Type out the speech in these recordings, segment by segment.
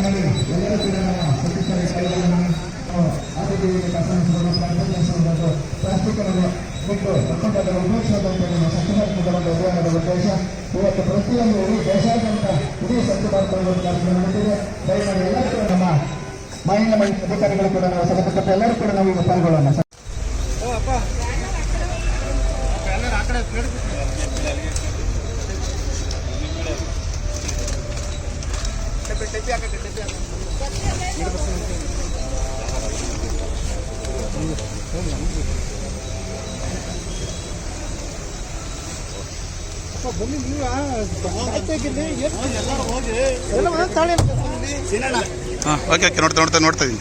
ಹಾಗಾಗಿ ಎಲ್ಲರೂ ಕೂಡ ನಮ್ಮ ಸತೀಶ್ವರ ಶಾಲೆಗಳನ್ನು ಆದಿದೇವಿಗೆ ಕಸವನ್ನು ಪ್ಲಾಸ್ಟಿಕ್ ಅನ್ನು ಬಿಟ್ಟು ಒಕ್ಕೂಟದ ಉಪಯೋಗಿಸೋದಂತ ಸ್ವಚ್ಛ ಭಾರತದ ಒಂದು ಅಭಿಯಾನದ ಉದ್ದೇಶ. ಇವತ್ತು ಪ್ರತಿಯೊಂದು ದೇಶಾದ್ಯಂತ ಇಡೀ ಸ್ವಚ್ಛ ಭಾರತ ಕಾರ್ಯಕ್ರಮ ನಡೆದಿದೆ. ದಯಮಾಡಿ ಎಲ್ಲರೂ ಕೂಡ ನಮ್ಮ ಮಹಿಳಾ ಅಧಿಕಾರಿಗಳು ಕೂಡ ನಾವು ಸಂಬಂಧಪಟ್ಟ ಎಲ್ಲರೂ ಕೂಡ ನಾವು ಈಗ ಪಾಲ್ಗೊಳ್ಳೋಣ. ಬನ್ನಿ ನೀವು ಎಲ್ಲರೂ ಹೋಗಿ ಎಲ್ಲ ತಾಳೆ. ಹಾಂ ಓಕೆ ಓಕೆ ನೋಡ್ತಾ ಇದ್ದೀನಿ.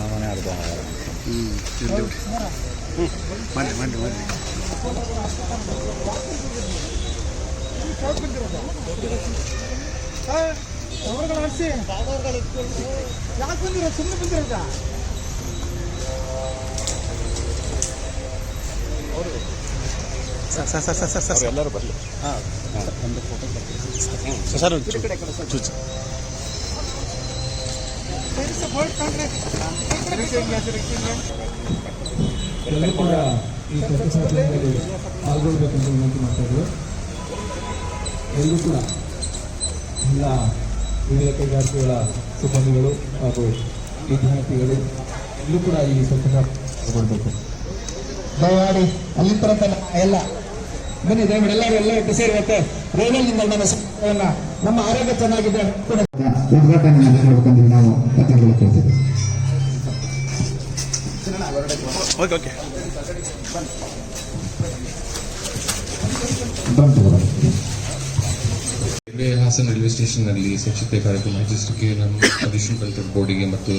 ಮನೆ ಅರ್ಧ ಮಾಡಿ ಆಡಿಸಿ ಯಾಕೆ ಬಂದಿರೋ ಸುಮ್ಮನೆ ಬಂದಿರೋದ ಸರ್ ಎಲ್ಲರೂ ಬರಲಿ. ಹಾಂ ಒಂದು ಫೋಟೋ ಸರ್ ಚೂಚು ಎಲ್ಲರೂ ಕೂಡ ಈ ಸ್ವಚ್ಛತೆಯಲ್ಲಿ ಪಾಲ್ಗೊಳ್ಬೇಕಂತ ವಿನಂತಿ ಮಾಡ್ತಾ ಇದ್ರು. ಎಲ್ಲರೂ ಕೂಡ ಎಲ್ಲ ವಿವಿಧ ಕೈಗಾರಿಕೆಗಳ ಸಿಬ್ಬಂದಿಗಳು ಹಾಗೂ ವಿದ್ಯಾರ್ಥಿಗಳು ಎಲ್ಲರೂ ಕೂಡ ಈ ಸ್ವಚ್ಛತಾ ಪಾಲ್ಗೊಳ್ಬೇಕು. ದಯಮಾಡಿ ಅಲ್ಲಿ ತನಕ ಎಲ್ಲ ಬನ್ನಿ, ದಯಮಾಡಿ ಎಲ್ಲ ಒಟ್ಟು ಸೇರಿ ಮತ್ತೆ ರೇಡಿಯೋನಿಂದ ನಮ್ಮ ಆರೋಗ್ಯ ಚೆನ್ನಾಗಿದೆ ಉದ್ಘಾಟನೆ ಮಾಡಬೇಕಂದ್ರೆ ನಾವು ಪತ್ರಗಳು ಕೊಡ್ತೇವೆ. ಓಕೆ ಓಕೆ ಹಾಸನ ರೈಲ್ವೆ ಸ್ಟೇಷನ್ನಲ್ಲಿ ಸ್ವಚ್ಛತೆ ಕಾರ್ಯಕ್ರಮ ಆಯೋಜಿಸಲಿಕ್ಕೆ ನಮ್ಮ ಅಡಿಷನಲ್ ಕಲೆಕ್ಟರ್ ಬೋರ್ಡಿಗೆ ಮತ್ತು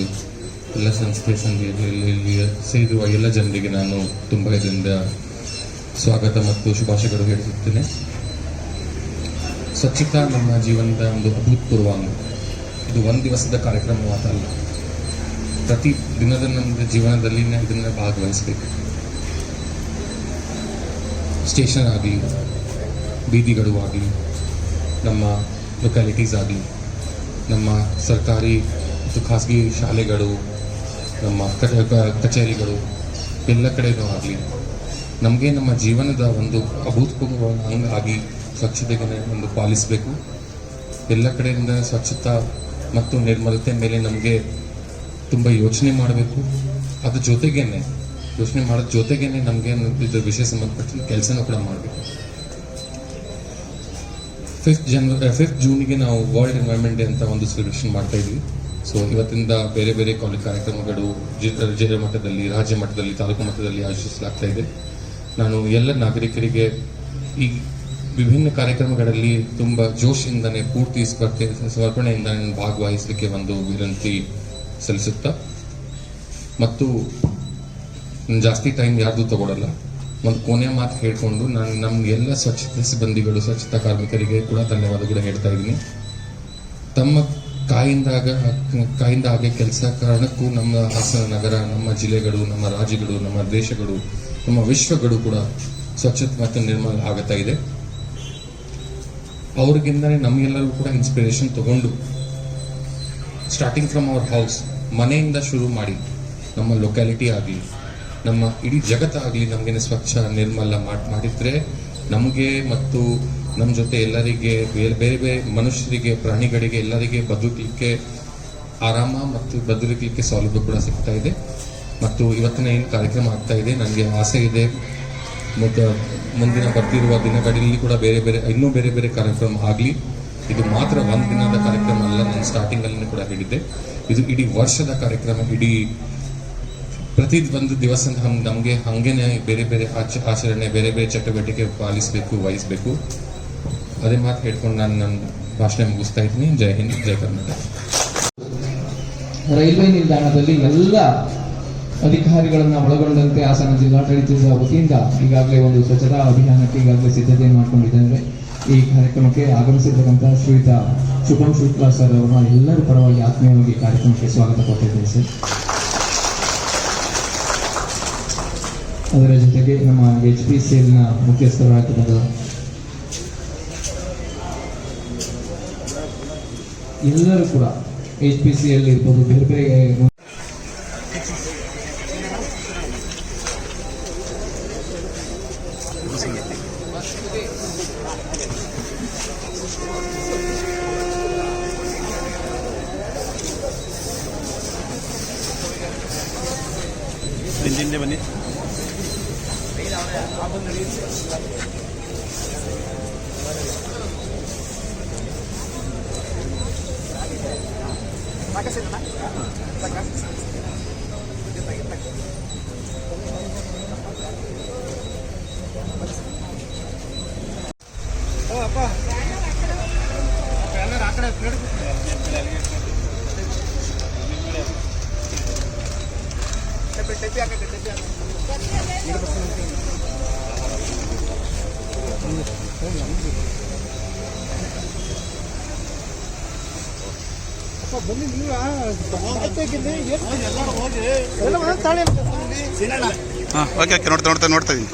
ಎಲ್ಲ ಸಂಸ್ಥೆ ಸಂಘದಲ್ಲಿ ಸೇರಿರುವ ಎಲ್ಲ ಜನರಿಗೆ ನಾನು ತುಂಬ ಇದರಿಂದ ಸ್ವಾಗತ ಮತ್ತು ಶುಭಾಶಯಗಳು ಹೇಳುತ್ತೇನೆ. ಸ್ವಚ್ಛತಾ ನಮ್ಮ ಜೀವನದ ಒಂದು ಅಭೂತಪೂರ್ವ ಅಂಗ. ಇದು ಒಂದು ದಿವಸದ ಕಾರ್ಯಕ್ರಮ ಮಾತ್ರ ಅಲ್ಲ, ಪ್ರತಿ ದಿನದ ನಮ್ಮ ಜೀವನದಲ್ಲಿ ಇದನ್ನು ಭಾಗವಹಿಸಬೇಕು. ಸ್ಟೇಷನ್ ಆಗಲಿ, ಬೀದಿಗಳು ಆಗಲಿ, ನಮ್ಮ ಲೊಕ್ಯಾಲಿಟೀಸ್ ಆಗಲಿ, ನಮ್ಮ ಸರ್ಕಾರಿ ಮತ್ತು ಖಾಸಗಿ ಶಾಲೆಗಳು, ನಮ್ಮ ಕಚೇರಿಗಳು, ಎಲ್ಲ ಕಡೆಯೂ ಆಗಲಿ ನಮಗೆ ನಮ್ಮ ಜೀವನದ ಒಂದು ಅಭೂತಪೂರ್ವ ಅಂಗ ಆಗಿ ಸ್ವಚ್ಛತೆಗೆ ಒಂದು ಪಾಲಿಸಬೇಕು. ಎಲ್ಲ ಕಡೆಯಿಂದ ಸ್ವಚ್ಛತಾ ಮತ್ತು ನಿರ್ಮಲತೆ ಮೇಲೆ ನಮಗೆ ತುಂಬ ಯೋಚನೆ ಮಾಡಬೇಕು. ಅದ್ರ ಜೊತೆಗೇನೆ ಯೋಚನೆ ಮಾಡೋದ್ರ ಜೊತೆಗೇನೆ ನಮಗೆ ಇದ್ರ ವಿಷಯ ಸಂಬಂಧಪಟ್ಟ ಕೆಲಸನೂ ಕೂಡ ಮಾಡಬೇಕು. 5th ಜೂನಿಗೆ ನಾವು ವರ್ಲ್ಡ್ ಎನ್ವೈರನ್ಮೆಂಟ್ ಡೇ ಅಂತ ಒಂದು ಸೆಲೆಬ್ರೇಷನ್ ಮಾಡ್ತಾ ಇದ್ವಿ. ಸೊ ಇವತ್ತಿಂದ ಬೇರೆ ಬೇರೆ ಕಾರ್ಯಕ್ರಮಗಳು ಜಿಲ್ಲಾ ಮಟ್ಟದಲ್ಲಿ, ರಾಜ್ಯ ಮಟ್ಟದಲ್ಲಿ, ತಾಲೂಕು ಮಟ್ಟದಲ್ಲಿ ಆಯೋಜಿಸಲಾಗ್ತಾ ಇದೆ. ನಾನು ಎಲ್ಲ ನಾಗರಿಕರಿಗೆ ಈ ವಿಭಿನ್ನ ಕಾರ್ಯಕ್ರಮಗಳಲ್ಲಿ ತುಂಬ ಜೋಶಿಂದನೇ ಪೂರ್ತಿ ಸಮರ್ಪಣೆಯಿಂದ ಭಾಗವಹಿಸಲಿಕ್ಕೆ ಒಂದು ವಿನಂತಿ ಸಲ್ಲಿಸುತ್ತಾ, ಮತ್ತು ಜಾಸ್ತಿ ಟೈಮ್ ಯಾರ್ದು ತಗೊಳ್ಳಲ್ಲ, ಒಂದು ಕೊನೆಯ ಮಾತು ಹೇಳ್ಕೊಂಡು ನಾನು ನಮಗೆಲ್ಲ ಸ್ವಚ್ಛತಾ ಸಿಬ್ಬಂದಿಗಳು, ಸ್ವಚ್ಛತಾ ಕಾರ್ಮಿಕರಿಗೆ ಕೂಡ ಧನ್ಯವಾದಗಳು ಹೇಳ್ತಾ ಇದ್ದೀನಿ. ತಮ್ಮ ಕಾಯಿಂದ ಹಾಗೆ ಕೆಲಸ ಕಾರಣಕ್ಕೂ ನಮ್ಮ ಹಾಸನ ನಗರ, ನಮ್ಮ ಜಿಲ್ಲೆಗಳು, ನಮ್ಮ ರಾಜ್ಯಗಳು, ನಮ್ಮ ದೇಶಗಳು, ನಮ್ಮ ವಿಶ್ವಗಳು ಕೂಡ ಸ್ವಚ್ಛತೆ ಮತ್ತು ನಿರ್ಮಲ ಆಗುತ್ತಾ ಇದೆ. ಅವ್ರಿಗಿಂದಲೇ ನಮಗೆಲ್ಲರೂ ಕೂಡ ಇನ್ಸ್ಪಿರೇಷನ್ ತಗೊಂಡು ಸ್ಟಾರ್ಟಿಂಗ್ ಫ್ರಮ್ ಅವರ್ ಹೌಸ್, ಮನೆಯಿಂದ ಶುರು ಮಾಡಿ ನಮ್ಮ ಲೊಕ್ಯಾಲಿಟಿ ಆಗಲಿ, ನಮ್ಮ ಇಡೀ ಜಗತ್ತಾಗಲಿ ನಮಗೇನೆ ಸ್ವಚ್ಛ ನಿರ್ಮಲ ಮಾಡಿದ್ರೆ ನಮಗೆ ಮತ್ತು ನಮ್ಮ ಜೊತೆ ಎಲ್ಲರಿಗೆ, ಬೇರೆ ಬೇರೆ ಮನುಷ್ಯರಿಗೆ, ಪ್ರಾಣಿಗಳಿಗೆ, ಎಲ್ಲರಿಗೆ ಬದುಕಲಿಕ್ಕೆ ಆರಾಮ ಮತ್ತು ಬದುಕಲಿಕ್ಕೆ ಸೌಲಭ್ಯ ಕೂಡ ಸಿಗ್ತಾ ಇದೆ. ಮತ್ತು ಇವತ್ತಿನ ಏನು ಕಾರ್ಯಕ್ರಮ ಆಗ್ತಾ ಇದೆ, ನನಗೆ ಆಸೆ ಇದೆ ಮತ್ತು ಮುಂದಿನ ಬರ್ತಿರುವ ದಿನಗಳಲ್ಲಿ ಕೂಡ ಇನ್ನೂ ಬೇರೆ ಬೇರೆ ಕಾರ್ಯಕ್ರಮ ಆಗಲಿ. ಇದು ಮಾತ್ರ ಒಂದು ದಿನದ ಕಾರ್ಯಕ್ರಮ ಅಲ್ಲ, ನಾನು ಸ್ಟಾರ್ಟಿಂಗಲ್ಲಿ ಕೂಡ ಹೇಳಿದ್ದೆ, ಇದು ಇಡೀ ವರ್ಷದ ಕಾರ್ಯಕ್ರಮ. ಇಡೀ ಪ್ರತಿ ಒಂದು ದಿವಸ ನಮಗೆ ಹಾಗೇನೆ ಬೇರೆ ಬೇರೆ ಆಚರಣೆ, ಬೇರೆ ಬೇರೆ ಚಟುವಟಿಕೆ ಪಾಲಿಸಬೇಕು, ವಹಿಸಬೇಕು. ಅದೇ ಮಾತು ಹೇಳ್ಕೊಂಡು ನಾನು ನನ್ನ ಭಾಷಣ ಮುಗಿಸ್ತಾ ಇದ್ದೀನಿ. ಜೈ ಹಿಂದ್, ಜೈ ಕರ್ನಾಟಕ. ರೈಲ್ವೆ ನಿಲ್ದಾಣದಲ್ಲಿ ಎಲ್ಲ ಅಧಿಕಾರಿಗಳನ್ನ ಒಳಗೊಂಡಂತೆ ಹಾಸನ ಜಿಲ್ಲಾಡಳಿತದ ವತಿಯಿಂದ ಈಗಾಗಲೇ ಒಂದು ಸ್ವಚ್ಛತಾ ಅಭಿಯಾನಕ್ಕೆ ಈಗಾಗಲೇ ಸಿದ್ಧತೆಯನ್ನು ಮಾಡಿಕೊಂಡಿದ್ದಾರೆ. ಈ ಕಾರ್ಯಕ್ರಮಕ್ಕೆ ಆಗಮಿಸಿರ್ತಕ್ಕಂಥ ಶ್ರೀಯುತ ಶುಭಂ ಶುಕ್ಲಾ ಸರ್ ಅವರನ್ನ ಎಲ್ಲರ ಪರವಾಗಿ ಆತ್ಮೀಯವಾಗಿ ಕಾರ್ಯಕ್ರಮಕ್ಕೆ ಸ್ವಾಗತ ಕೊಟ್ಟಿದ್ದೇವೆ ಸರ್. ಅದರ ಜೊತೆಗೆ ನಮ್ಮ HPCL ಮುಖ್ಯಸ್ಥರಾಗಿರ್ತಕ್ಕಂಥ ಎಲ್ಲರೂ ಕೂಡ HPCL ಇರ್ಬೋದು, ಬೇರೆ ಬೇರೆ ಹಿಂದೆ ಬನ್ನಿ. ಅಪ್ಪ ಎಲ್ಲರೂ ಆ ಕಡೆ ಪ್ಲೇಟ್ ಬನ್ನಿ ನೀವು ಎಲ್ಲ ಒಂದೊಂದು ತಾಳಿ ಹಾಂ ಓಕೆ ನೋಡ್ತಾ ಇದ್ದೀನಿ.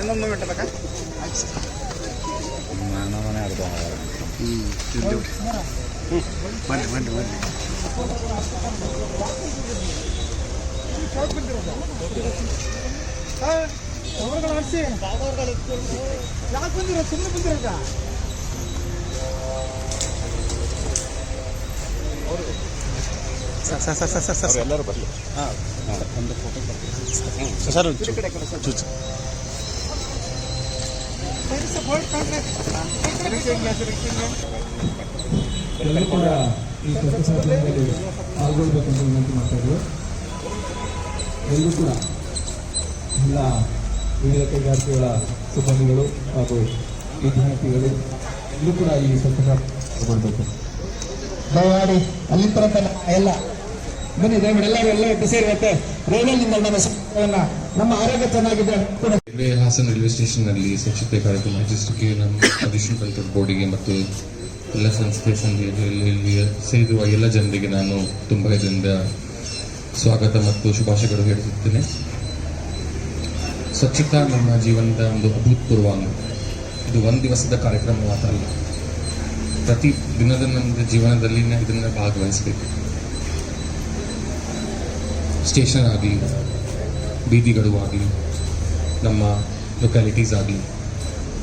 ಬನ್ನಿ ಅವರುಗಳು ಆಡಿಸಿ ಯಾಕೆ ಬಂದಿರೋ ಸುಮ್ಮನೆ ಬಂದಿರೋದ ಸರ್ ಎಲ್ಲರೂ ಬರಲಿ. ಒಂದು ಫೋಟೋ ಸರ್ ಚೂಚು ಎಲ್ಲರೂ ಕೂಡ ಈ ಸ್ವಚ್ಛತಾ ಅಭಿಯಾನದಲ್ಲಿ ಪಾಲ್ಗೊಳ್ಬೇಕಂತ ವಿನಂತಿ ಮಾಡ್ತಾ ಇದ್ರು. ಎಲ್ಲರೂ ಕೂಡ ಎಲ್ಲ ವಿವಿಧ ಕೈಗಾರಿಕೆಗಳ ಸಿಬ್ಬಂದಿಗಳು ಹಾಗೂ ವಿದ್ಯಾರ್ಥಿಗಳು ಎಲ್ಲರೂ ಕೂಡ ಈ ಸ್ವಚ್ಛತಾ ತಗೊಳ್ಬೇಕು. ದಯಮಾಡಿ ಅಲ್ಲಿ ತನಕ ಎಲ್ಲ ಬನ್ನಿ, ದಯಮಾಡಿ ಎಲ್ಲ ಒಟ್ಟು ಸೇರಿ ಮತ್ತೆ ರೈಲ್ವೆಯಿಂದ ನಮ್ಮ ಆರೋಗ್ಯ ಚೆನ್ನಾಗಿದೆ ಕೂಡ ಹಾಸನ ರೈಲ್ವೆ ಸ್ಟೇಷನ್ನಲ್ಲಿ ಸ್ವಚ್ಛತೆ ಕಾರ್ಯಕ್ರಮ ಆಯೋಜಿಸಲಿಕ್ಕೆ ನಮ್ಮ ಅಡಿಷನಲ್ ಕಂಟ್ರೋಲ್ ಬೋರ್ಡಿಗೆ ಮತ್ತು ಎಲ್ಲ ಸಂಸ್ಥೆ ಸಂಘದಲ್ಲಿ ಸೇರಿರುವ ಎಲ್ಲ ಜನರಿಗೆ ನಾನು ತುಂಬ ಇದರಿಂದ ಸ್ವಾಗತ ಮತ್ತು ಶುಭಾಶಯಗಳು ಹೇಳುತ್ತಿದ್ದೇನೆ. ಸ್ವಚ್ಛತಾ ನಮ್ಮ ಜೀವನದ ಒಂದು ಅಭೂತಪೂರ್ವ ಅಂಗ. ಇದು ಒಂದು ದಿವಸದ ಕಾರ್ಯಕ್ರಮ ಮಾತ್ರ ಅಲ್ಲ, ಪ್ರತಿ ದಿನದ ನಮ್ಮ ಜೀವನದಲ್ಲಿ ಇದನ್ನು ಭಾಗವಹಿಸಬೇಕು. ಸ್ಟೇಷನ್ ಆಗಲಿ, ಬೀದಿಗಳು ಆಗಲಿ, ನಮ್ಮ ಲೊಕ್ಯಾಲಿಟೀಸ್ ಆಗಲಿ,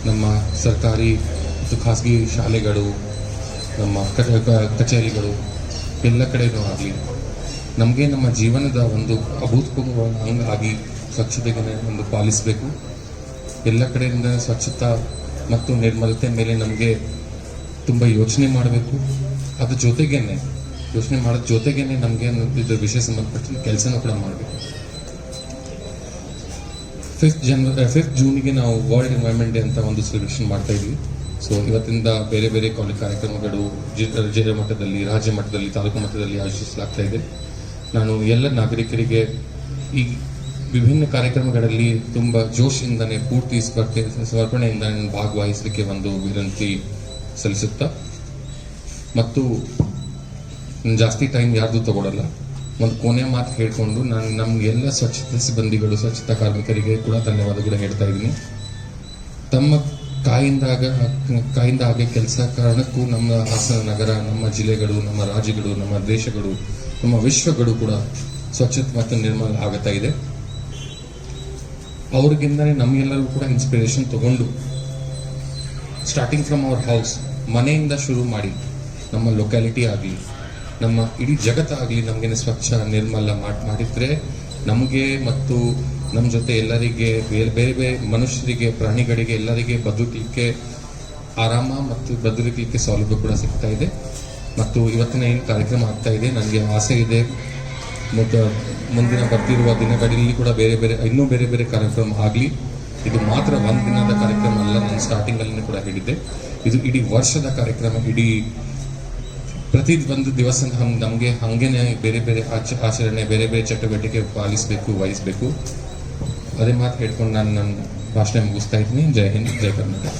ನಮ್ಮ ಸರ್ಕಾರಿ ಮತ್ತು ಖಾಸಗಿ ಶಾಲೆಗಳು, ನಮ್ಮ ಕಚೇರಿಗಳು, ಎಲ್ಲ ಕಡೆಯೂ ಆಗಲಿ ನಮಗೆ ನಮ್ಮ ಜೀವನದ ಒಂದು ಅಭೂತಪೂರ್ವ ಅಂಗ ಆಗಿ ಸ್ವಚ್ಛತೆಗೆ ಒಂದು ಪಾಲಿಸಬೇಕು. ಎಲ್ಲ ಕಡೆಯಿಂದ ಸ್ವಚ್ಛತಾ ಮತ್ತು ನಿರ್ಮಲತೆ ಮೇಲೆ ನಮಗೆ ತುಂಬ ಯೋಚನೆ ಮಾಡಬೇಕು. ಅದ್ರ ಜೊತೆಗೇನೆ ಯೋಚನೆ ಮಾಡೋದ್ರ ಜೊತೆಗೇನೆ ನಮಗೆ ಇದ್ರ ವಿಷಯ ಸಂಬಂಧಪಟ್ಟ ಕೆಲಸನೂ ಕೂಡ ಮಾಡಬೇಕು. 5th ಜೂನ್ಗೆ ನಾವು ವರ್ಲ್ಡ್ ಎನ್ವೈರನ್ಮೆಂಟ್ ಡೇ ಅಂತ ಒಂದು ಸೆಲೆಬ್ರೇಷನ್ ಮಾಡ್ತಾ ಇದ್ವಿ. ಸೊ ಇವತ್ತಿಂದ ಬೇರೆ ಬೇರೆ ಕಾರ್ಯಕ್ರಮಗಳು ಜಿಲ್ಲಾ ಮಟ್ಟದಲ್ಲಿ, ರಾಜ್ಯ ಮಟ್ಟದಲ್ಲಿ, ತಾಲೂಕು ಮಟ್ಟದಲ್ಲಿ ಆಯೋಜಿಸಲಾಗ್ತಾ ಇದೆ. ನಾನು ಎಲ್ಲ ನಾಗರಿಕರಿಗೆ ಈ ವಿಭಿನ್ನ ಕಾರ್ಯಕ್ರಮಗಳಲ್ಲಿ ತುಂಬ ಜೋಶಿಂದನೇ ಪೂರ್ತಿ ಸಮರ್ಪಣೆಯಿಂದ ಭಾಗವಹಿಸಲಿಕ್ಕೆ ಒಂದು ವಿನಂತಿ ಸಲ್ಲಿಸುತ್ತಾ, ಮತ್ತು ಜಾಸ್ತಿ ಟೈಮ್ ಯಾರ್ದು ತಗೊಳ್ಳಲ್ಲ, ಒಂದು ಕೊನೆ ಮಾತು ಹೇಳ್ಕೊಂಡು ನಾನು ನಮ್ಮ ಎಲ್ಲ ಸ್ವಚ್ಛತಾ ಸಿಬ್ಬಂದಿಗಳು, ಸ್ವಚ್ಛತಾ ಕಾರ್ಮಿಕರಿಗೆ ಕೂಡ ಧನ್ಯವಾದಗಳು ಹೇಳ್ತಾ ಇದ್ದೀನಿ. ತಮ್ಮ ಕಾಯಿಂದ ಹಾಗೆ ಕೆಲಸ ಕಾರಣಕ್ಕೂ ನಮ್ಮ ಹಾಸನ ನಗರ, ನಮ್ಮ ಜಿಲ್ಲೆಗಳು, ನಮ್ಮ ರಾಜ್ಯಗಳು, ನಮ್ಮ ದೇಶಗಳು, ನಮ್ಮ ವಿಶ್ವಗಳು ಕೂಡ ಸ್ವಚ್ಛತೆ ಮತ್ತು ನಿರ್ಮಲ ಆಗುತ್ತಾ ಇದೆ. ಅವ್ರಿಗಿಂದನೇ ನಮಗೆಲ್ಲರೂ ಕೂಡ ಇನ್ಸ್ಪಿರೇಷನ್ ತಗೊಂಡು ಸ್ಟಾರ್ಟಿಂಗ್ ಫ್ರಮ್ ಅವರ್ ಹೌಸ್, ಮನೆಯಿಂದ ಶುರು ಮಾಡಿ ನಮ್ಮ ಲೊಕ್ಯಾಲಿಟಿ ಆಗಲಿ, ನಮ್ಮ ಇಡೀ ಜಗತ್ತಾಗಲಿ ನಮಗೇನೆ ಸ್ವಚ್ಛ ನಿರ್ಮಲ ಮಾಡಿದ್ರೆ ನಮಗೆ ಮತ್ತು ನಮ್ಮ ಜೊತೆ ಎಲ್ಲರಿಗೆ, ಬೇರೆ ಬೇರೆ ಮನುಷ್ಯರಿಗೆ, ಪ್ರಾಣಿಗಳಿಗೆ, ಎಲ್ಲರಿಗೆ ಬದುಕಲಿಕ್ಕೆ ಆರಾಮ ಮತ್ತು ಬದುಕಲಿಕ್ಕೆ ಸೌಲಭ್ಯ ಕೂಡ ಸಿಗ್ತಾ ಇದೆ. ಮತ್ತು ಇವತ್ತಿನ ಏನು ಕಾರ್ಯಕ್ರಮ ಆಗ್ತಾ ಇದೆ, ನನಗೆ ಆಸೆ ಇದೆ ಮುಂದಿನ ಬರ್ತಿರುವ ದಿನಗಳಲ್ಲಿ ಕೂಡ ಇನ್ನೂ ಬೇರೆ ಬೇರೆ ಕಾರ್ಯಕ್ರಮ ಆಗಲಿ. ಇದು ಮಾತ್ರ ಒಂದು ದಿನದ ಕಾರ್ಯಕ್ರಮ ಅಲ್ಲ, ನಾನು ಸ್ಟಾರ್ಟಿಂಗಲ್ಲಿ ಕೂಡ ಹೇಳಿದ್ದೆ, ಇದು ಇಡೀ ವರ್ಷದ ಕಾರ್ಯಕ್ರಮ. ಇಡೀ ಪ್ರತಿ ಒಂದು ದಿವಸ ನಮಗೆ ಹಾಗೇನೆ ಬೇರೆ ಬೇರೆ ಆಚರಣೆ, ಬೇರೆ ಬೇರೆ ಚಟುವಟಿಕೆ ವಹಿಸಬೇಕು. ಅದೇ ಮಾತು ಹೇಳ್ಕೊಂಡು ನಾನು ನನ್ನ ಭಾಷಣ ಮುಗಿಸ್ತಾ ಇದ್ದೀನಿ. ಜೈ ಹಿಂದ್, ಜೈ ಕರ್ನಾಟಕ.